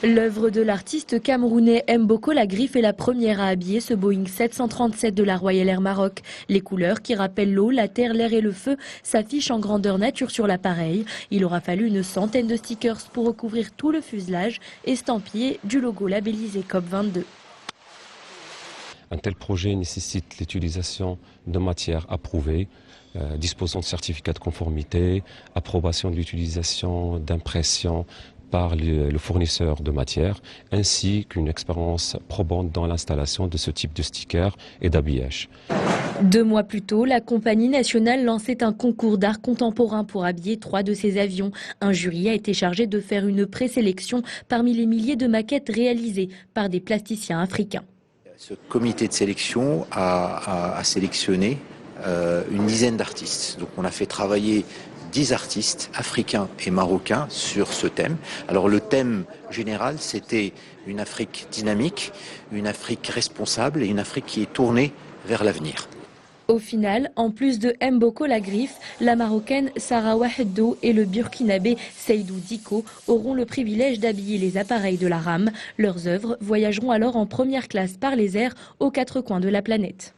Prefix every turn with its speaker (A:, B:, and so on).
A: L'œuvre de l'artiste camerounais Mboko La Griffe est la première à habiller ce Boeing 737 de la Royal Air Maroc. Les couleurs qui rappellent l'eau, la terre, l'air et le feu s'affichent en grandeur nature sur l'appareil. Il aura fallu une centaine de stickers pour recouvrir tout le fuselage estampillé du logo labellisé COP22.
B: Un tel projet nécessite l'utilisation de matières approuvées, disposant de certificats de conformité, approbation de l'utilisation d'impression par le fournisseur de matières, ainsi qu'une expérience probante dans l'installation de ce type de stickers et d'habillage.
A: 2 mois plus tôt, la compagnie nationale lançait un concours d'art contemporain pour habiller 3 de ses avions. Un jury a été chargé de faire une présélection parmi les milliers de maquettes réalisées par des plasticiens africains.
C: Ce comité de sélection a sélectionné une dizaine d'artistes. Donc on a fait travailler 10 artistes africains et marocains sur ce thème. Alors le thème général, c'était une Afrique dynamique, une Afrique responsable et une Afrique qui est tournée vers l'avenir.
A: Au final, en plus de Mboko La Griffe, la Marocaine Sarah Waheddo et le Burkinabé Seydou Diko auront le privilège d'habiller les appareils de la RAM. Leurs œuvres voyageront alors en première classe par les airs aux 4 coins de la planète.